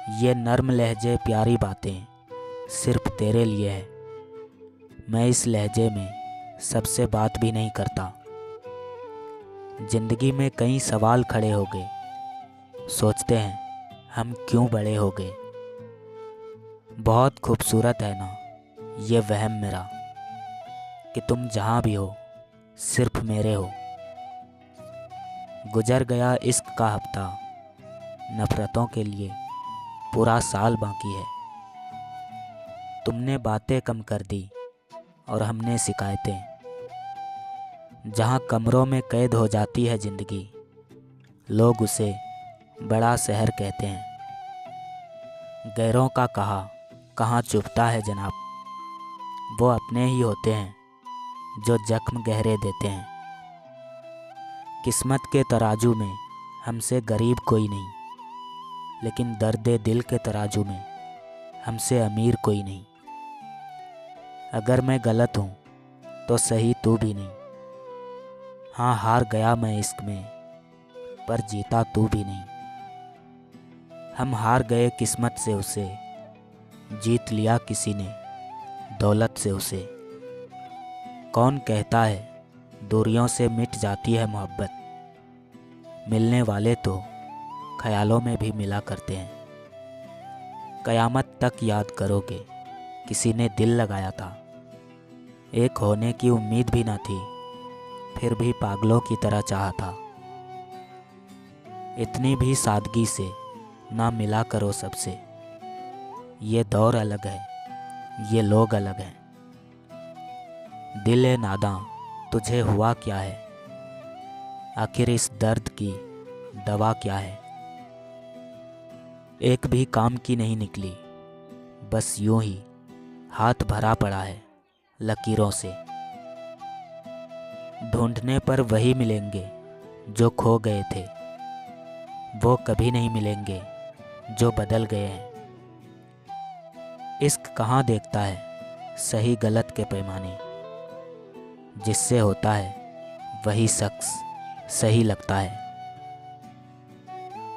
ये नर्म लहजे प्यारी बातें सिर्फ तेरे लिए है। मैं इस लहजे में सबसे बात भी नहीं करता। जिंदगी में कई सवाल खड़े हो गए, सोचते हैं हम क्यों बड़े हो गए। बहुत खूबसूरत है ना ये वहम मेरा कि तुम जहाँ भी हो सिर्फ मेरे हो। गुजर गया इश्क का हफ्ता, नफ़रतों के लिए पूरा साल बाकी है। तुमने बातें कम कर दी और हमने शिकायतें। जहाँ कमरों में कैद हो जाती है ज़िंदगी, लोग उसे बड़ा शहर कहते हैं। गैरों का कहाँ चुभता है जनाब, वो अपने ही होते हैं जो जख्म गहरे देते हैं। किस्मत के तराजू में हमसे गरीब कोई नहीं, लेकिन दर्द दिल के तराजू में हमसे अमीर कोई नहीं। अगर मैं गलत हूँ तो सही तू भी नहीं। हाँ, हार गया मैं इश्क में, पर जीता तू भी नहीं। हम हार गए किस्मत से उसे, जीत लिया किसी ने दौलत से उसे। कौन कहता है दूरियों से मिट जाती है मोहब्बत, मिलने वाले तो ख्यालों में भी मिला करते हैं। कयामत तक याद करोगे किसी ने दिल लगाया था, एक होने की उम्मीद भी ना थी, फिर भी पागलों की तरह चाहा था। इतनी भी सादगी से ना मिला करो सबसे, ये दौर अलग है, ये लोग अलग हैं। दिल ए नादां तुझे हुआ क्या है, आखिर इस दर्द की दवा क्या है। एक भी काम की नहीं निकली, बस यूं ही हाथ भरा पड़ा है लकीरों से। ढूंढने पर वही मिलेंगे जो खो गए थे, वो कभी नहीं मिलेंगे जो बदल गए हैं। इश्क कहाँ देखता है सही गलत के पैमाने, जिससे होता है वही शख्स सही लगता है।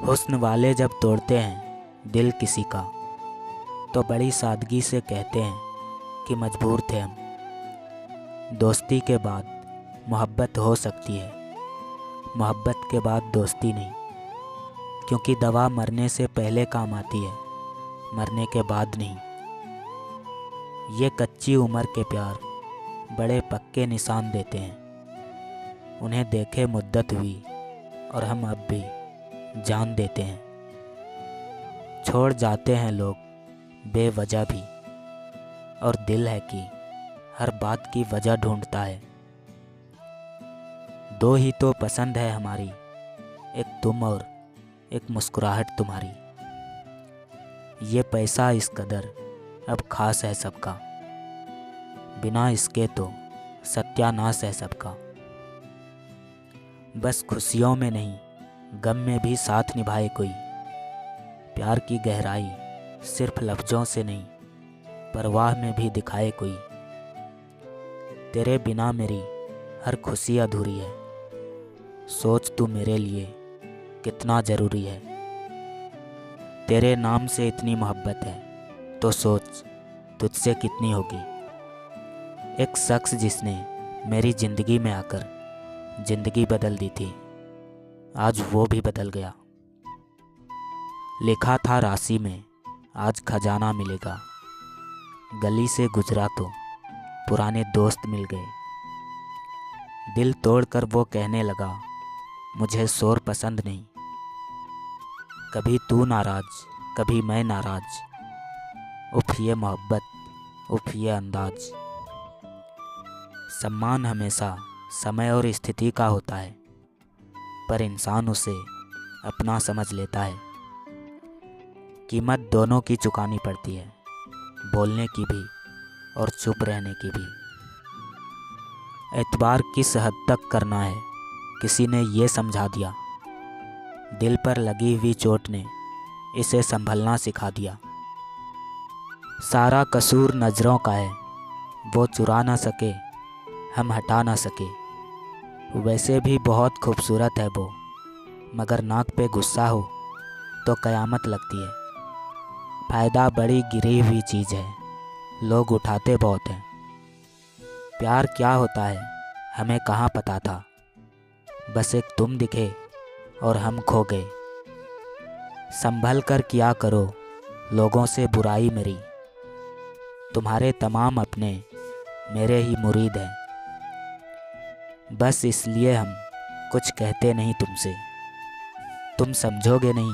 हुस्न वाले जब तोड़ते हैं दिल किसी का, तो बड़ी सादगी से कहते हैं कि मजबूर थे हम। दोस्ती के बाद मोहब्बत हो सकती है, मोहब्बत के बाद दोस्ती नहीं, क्योंकि दवा मरने से पहले काम आती है, मरने के बाद नहीं। ये कच्ची उम्र के प्यार बड़े पक्के निशान देते हैं, उन्हें देखे मुद्दत हुई और हम अब भी जान देते हैं। छोड़ जाते हैं लोग बेवजह भी, और दिल है कि हर बात की वजह ढूंढता है। दो ही तो पसंद है हमारी, एक तुम और एक मुस्कुराहट तुम्हारी। ये पैसा इस कदर अब खास है सबका, बिना इसके तो सत्यानाश है सबका। बस खुशियों में नहीं गम में भी साथ निभाए कोई, प्यार की गहराई सिर्फ लफ्ज़ों से नहीं परवाह में भी दिखाए कोई। तेरे बिना मेरी हर खुशी अधूरी है, सोच तू मेरे लिए कितना ज़रूरी है। तेरे नाम से इतनी मोहब्बत है तो सोच तुझसे कितनी होगी। एक शख्स जिसने मेरी ज़िंदगी में आकर ज़िंदगी बदल दी थी, आज वो भी बदल गया। लिखा था राशि में आज खजाना मिलेगा, गली से गुजरा तो पुराने दोस्त मिल गए। दिल तोड़कर वो कहने लगा मुझे शोर पसंद नहीं। कभी तू नाराज कभी मैं नाराज, उफ ये मोहब्बत उफ ये अंदाज। सम्मान हमेशा समय और स्थिति का होता है, पर इंसान उसे अपना समझ लेता है। कीमत दोनों की चुकानी पड़ती है, बोलने की भी और चुप रहने की भी। एतबार किस हद तक करना है किसी ने ये समझा दिया, दिल पर लगी हुई चोट ने इसे संभलना सिखा दिया। सारा कसूर नज़रों का है, वो चुरा ना सके हम हटा ना सके। वैसे भी बहुत खूबसूरत है वो, मगर नाक पे गुस्सा हो तो कयामत लगती है। फ़ायदा बड़ी गिरी हुई चीज़ है, लोग उठाते बहुत हैं। प्यार क्या होता है हमें कहाँ पता था, बस एक तुम दिखे और हम खो गए। संभल कर किया करो लोगों से बुराई मेरी, तुम्हारे तमाम अपने मेरे ही मुरीद हैं। बस इसलिए हम कुछ कहते नहीं तुमसे, तुम समझोगे नहीं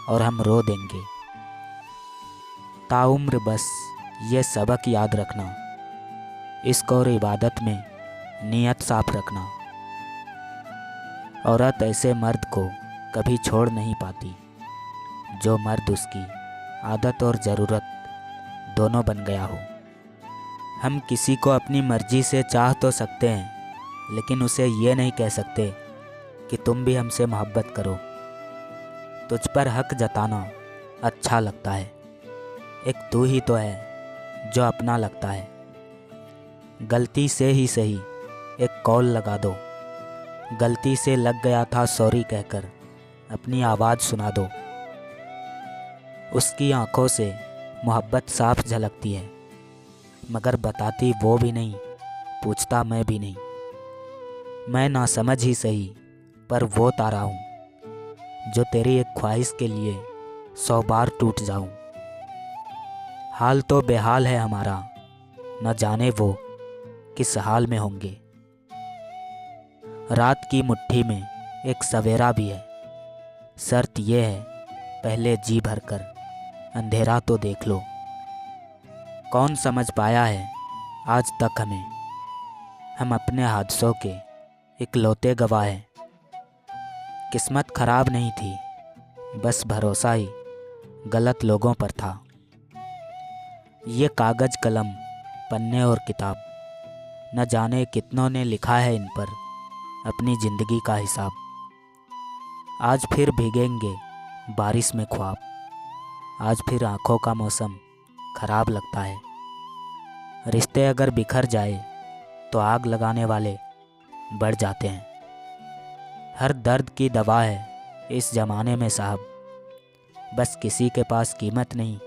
और हम रो देंगे। ताउम्र बस ये सबक याद रखना, इश्क और इबादत में नीयत साफ रखना। औरत ऐसे मर्द को कभी छोड़ नहीं पाती जो मर्द उसकी आदत और ज़रूरत दोनों बन गया हो। हम किसी को अपनी मर्जी से चाह तो सकते हैं, लेकिन उसे ये नहीं कह सकते कि तुम भी हमसे मोहब्बत करो। तुझ पर हक जताना अच्छा लगता है, एक तू ही तो है जो अपना लगता है। गलती से ही सही एक कॉल लगा दो, गलती से लग गया था सॉरी कहकर अपनी आवाज़ सुना दो। उसकी आंखों से मोहब्बत साफ झलकती है, मगर बताती वो भी नहीं, पूछता मैं भी नहीं। मैं ना समझ ही सही, पर वो तारा हूँ जो तेरी एक ख्वाहिश के लिए 100 बार टूट जाऊँ। हाल तो बेहाल है हमारा, न जाने वो किस हाल में होंगे। रात की मुट्ठी में एक सवेरा भी है, शर्त ये है पहले जी भर कर अंधेरा तो देख लो। कौन समझ पाया है आज तक हमें, हम अपने हादसों के इकलौते गवाह हैं। किस्मत खराब नहीं थी, बस भरोसा ही गलत लोगों पर था। ये कागज़ कलम पन्ने और किताब, न जाने कितनों ने लिखा है इन पर अपनी ज़िंदगी का हिसाब। आज फिर भीगेंगे बारिश में ख्वाब, आज फिर आँखों का मौसम ख़राब लगता है। रिश्ते अगर बिखर जाए तो आग लगाने वाले बढ़ जाते हैं। हर दर्द की दवा है इस ज़माने में साहब, बस किसी के पास कीमत नहीं,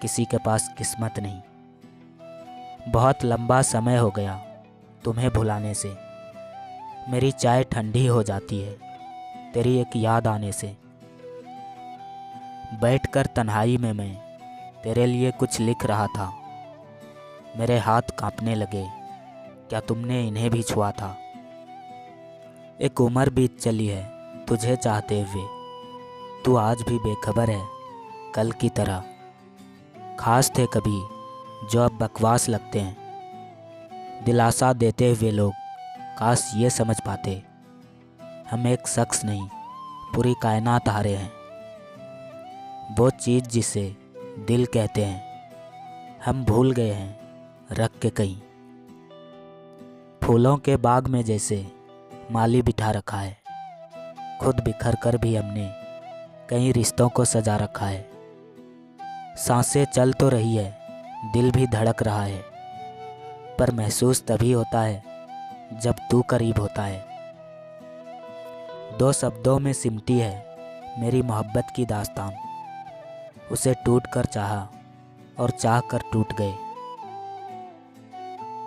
किसी के पास किस्मत नहीं। बहुत लंबा समय हो गया तुम्हें भुलाने से, मेरी चाय ठंडी हो जाती है तेरी एक याद आने से। बैठकर तन्हाई में मैं तेरे लिए कुछ लिख रहा था, मेरे हाथ कांपने लगे, क्या तुमने इन्हें भी छुआ था। एक उम्र बीत चली है तुझे चाहते हुए, तू आज भी बेखबर है कल की तरह। खास थे कभी जो अब बकवास लगते हैं, दिलासा देते हुए लोग काश ये समझ पाते, हम एक शख्स नहीं पूरी कायनात हारे हैं। वो चीज़ जिसे दिल कहते हैं हम भूल गए हैं रख के कहीं। फूलों के बाग में जैसे माली बिठा रखा है, खुद बिखर कर भी हमने कई रिश्तों को सजा रखा है। सांसें चल तो रही है, दिल भी धड़क रहा है, पर महसूस तभी होता है जब तू करीब होता है। 2 शब्दों में सिमटी है मेरी मोहब्बत की दास्तान, उसे टूट कर चाहा और चाह कर टूट गए।